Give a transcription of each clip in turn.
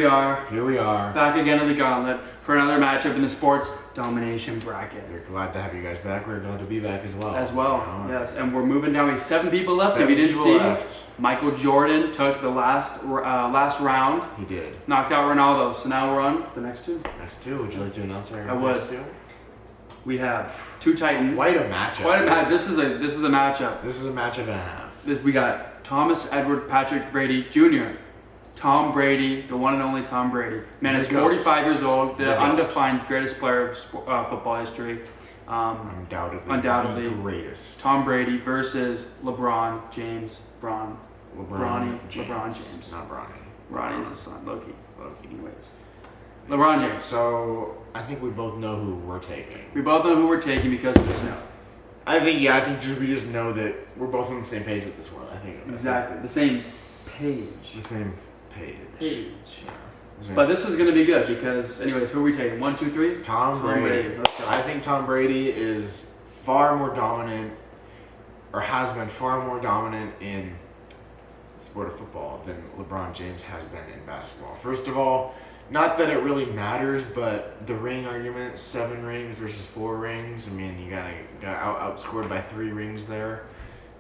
we are. Here we are. Back again in the Gauntlet for another matchup in the sports domination bracket. We're glad to have you guys back. We're glad to be back as well. Yes. And we're moving down. We have 7 people left. Seven if you didn't people see, left. Michael Jordan took the last round. He did. Knocked out Ronaldo. So now we're on to the next two. Next two. Would you like to announce our I would. next two? We have 2 Titans. Quite a matchup. Quite a match. This is a matchup. This is a matchup and a half. We got Thomas Edward Patrick Brady Jr. Tom Brady, the one and only Tom Brady. Man is 45 years old, the undefined greatest player of football history. Undoubtedly the greatest. Tom Brady versus LeBron James. LeBron James. Not Bronny. Ronnie's his son, Loki. Anyways. LeBron James. So, I think we both know who we're taking. We both know who we're taking because we just know. I think we just know that we're both on the same page with this one. I think. Exactly. The same page. The same page. Yeah. But this is going to be good because, anyways, who are we taking? 1, 2, 3? Tom Brady. Let's go. I think Tom Brady is far more dominant, or has been far more dominant in the sport of football than LeBron James has been in basketball. First of all, not that it really matters, but the ring argument, 7 rings versus 4 rings. I mean, you got outscored by 3 rings there.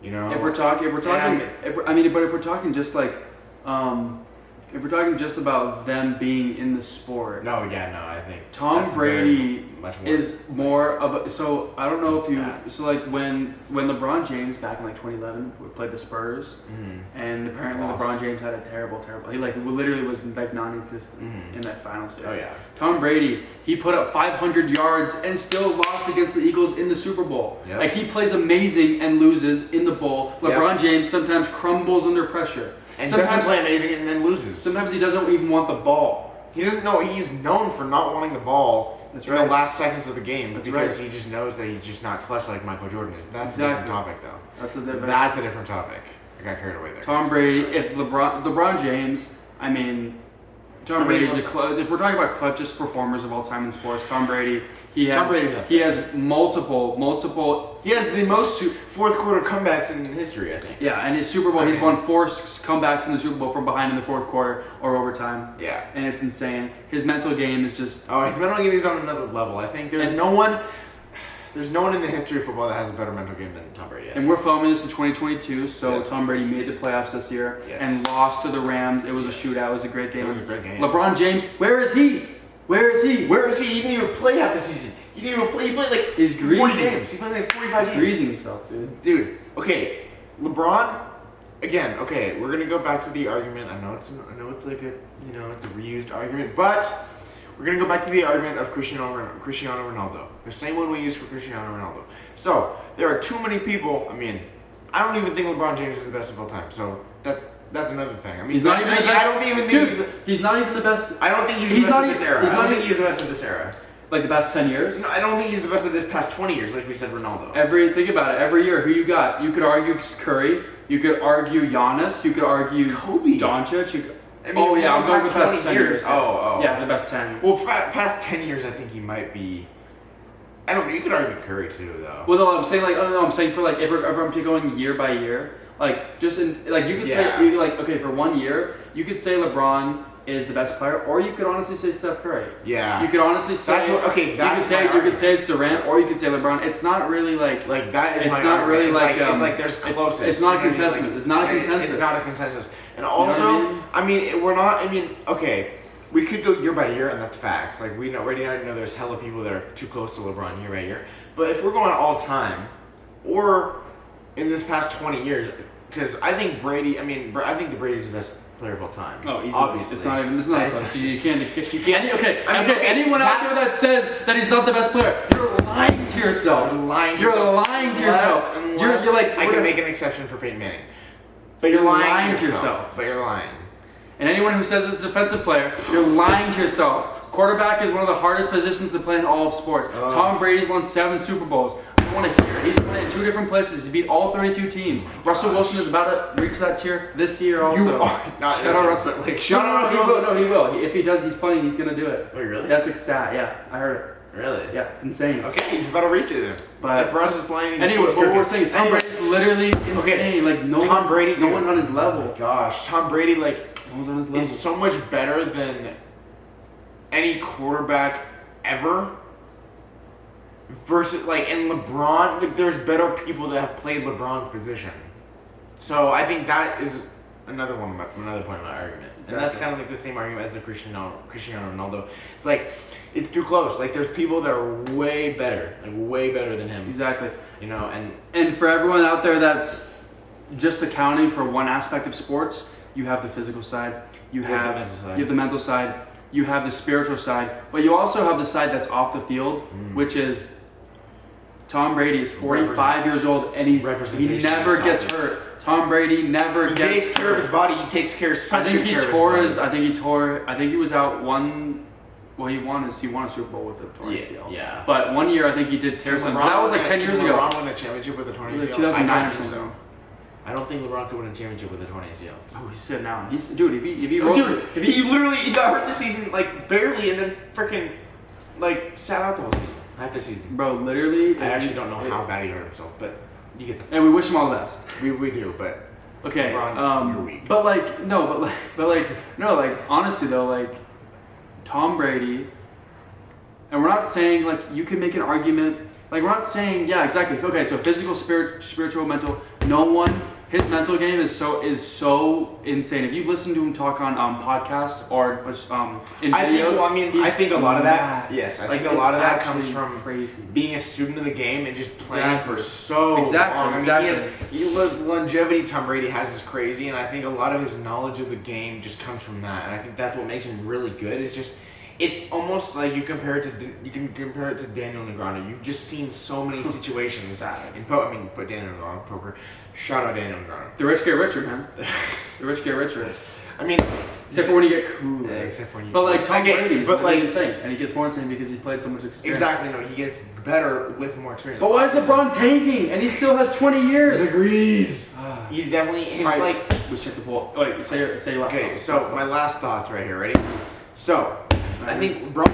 You know. If we're talking just like, if we're talking just about them being in the sport. I think Tom Brady is more of a. So I don't know if you. Stats. So like when LeBron James back in like 2011 played the Spurs, and apparently LeBron James had a terrible. He like literally was like non-existent in that final series. Oh yeah. Tom Brady, he put up 500 yards and still lost against the Eagles in the Super Bowl. Yep. Like he plays amazing and loses in the bowl. LeBron James sometimes crumbles under pressure. And doesn't play amazing and then loses. Sometimes he doesn't even want the ball. He doesn't know. He's known for not wanting the ball in the last seconds of the game because he just knows that he's just not clutch like Michael Jordan is. That's a different topic, though. That's a different topic. I got carried away there. Tom Brady, if LeBron James, I mean, Tom Brady's if we're talking about clutchest performers of all time in sports, Tom Brady, he has multiple. He has the most fourth quarter comebacks in history, I think. Yeah, and his Super Bowl, he's won 4 comebacks in the Super Bowl from behind in the fourth quarter or overtime. Yeah. And it's insane. His mental game is just. Oh, his mental game is on another level. I think there's no one in the history of football that has a better mental game than Tom Brady. And we're filming this in 2022, so Tom Brady made the playoffs this year and lost to the Rams. It was a shootout. It was a great game. It was a great game. LeBron James, where is he? Where is he? He didn't even play half the season. He didn't even play. He played like 40 games. He played like 45 games. He's greasing himself, Dude, okay. LeBron, again, okay, we're going to go back to the argument. I know it's like a, it's a reused argument, but we're going to go back to the argument of Cristiano Ronaldo. The same one we used for Cristiano Ronaldo. So, there are too many people. I mean, I don't even think LeBron James is the best of all time. So, that's another thing. I mean, he's not even the best. I don't even think he's not even the best. I don't think he's the best of this era. I don't think he's the best of this era. Like the past 10 years? No, I don't think he's the best of this past 20 years, like we said, Ronaldo. Think about it. Every year, who you got? You could argue Curry. You could argue Giannis. You could argue Kobe. Doncic. I'm going with the past 10 years. Yeah, the best 10. Well, past 10 years, I think he might be. I don't know. You could argue Curry too, though. Well, no, I'm saying I'm saying for like if I'm going year by year, like just in like you could say okay, for 1 year you could say LeBron is the best player, or you could honestly say Steph Curry. Yeah. You could honestly say you could say it's Durant, or you could say LeBron. It's not really like that is. It's not really like it's like there's closest. It's not a consensus. It's not a consensus. It's not a consensus. And also, I mean, we're not. I mean, okay. We could go year by year, and that's facts. Like, we already know there's hella people that are too close to LeBron year by year. But if we're going all time, or in this past 20 years, because I think Brady, I think the Brady's the best player of all time. Oh, easily. Obviously. It's not close. You can't. Okay, anyone out there that says that he's not the best player, you're lying to yourself. You're lying to yourself. You're like, I can make an exception for Peyton Manning. But you're lying to yourself. But you're lying. And anyone who says it's a defensive player, you're lying to yourself. Quarterback is one of the hardest positions to play in all of sports. Tom Brady's won 7 Super Bowls. I don't want to hear it. He's playing in 2 different places. He beat all 32 teams. Russell Wilson is about to reach that tier this year also. You are not. Shout out Russell. He will. If he does, he's playing. He's gonna do it. Wait, really? That's a stat. Yeah, I heard it. Really? Yeah, it's insane. Okay, he's about to reach it then. But if Russ is playing, anyway, what we're saying is Tom Brady's literally insane. Like no one on his level. Oh my gosh, Tom Brady, like No one's on his level. is so much better than any quarterback ever. Versus, like, and LeBron, like, there's better people that have played LeBron's position. So I think that is another point of my argument. And that's kind of like the same argument as the Cristiano Ronaldo. It's like, it's too close. Like, there's people that are way better than him. Exactly. You know, and for everyone out there that's just accounting for one aspect of sports, you have the physical side, you have the mental side, you have the spiritual side, but you also have the side that's off the field, which is Tom Brady is 45 years old and he never gets hurt. Tom Brady never gets hurt. He takes care of his body. He takes care of such good care of his body. I think he was out one. Well, he won a Super Bowl with a torn ACL. Yeah. But 1 year, I think he did tear something. That was like 10 years ago. LeBron won a championship with a torn ACL. Like 2009 or something. I don't think LeBron could win a championship with a torn ACL. Oh, he's sitting down. If he He got hurt this season, like, barely, and then freaking, like, sat out the whole season. Half the season. Bro, literally. I actually don't know how bad he hurt himself, but you get the. And we wish him all the best. We do, but. Okay. LeBron, you're weak. But honestly though, like, Tom Brady, and we're not saying, like, you can make an argument, like, we're not saying, yeah, exactly. Okay, so physical, spiritual, mental, his mental game is so insane. If you listen to him talk on podcasts or in videos, I think a lot of that, yes, I think a lot of that comes from crazy. Being a student of the game and just playing for so long. Longevity Tom Brady has is crazy, and I think a lot of his knowledge of the game just comes from that, and I think that's what makes him really good. It's almost like you can compare it to Daniel Negreanu. You've just seen so many situations. Put Daniel Negreanu poker. Shout out Daniel Negreanu. The rich get richer, man. The rich get richer. I mean, except for when you get cooler. Yeah, except for when you. But like Tom Brady's like insane, and he gets more insane because he played so much experience. Exactly. No, he gets better with more experience. But why is LeBron tanking? And he still has 20 years. Disagrees. He's definitely Let's check the poll. Wait, say your last. Okay, so my last thoughts right here. Ready? So. I think LeBron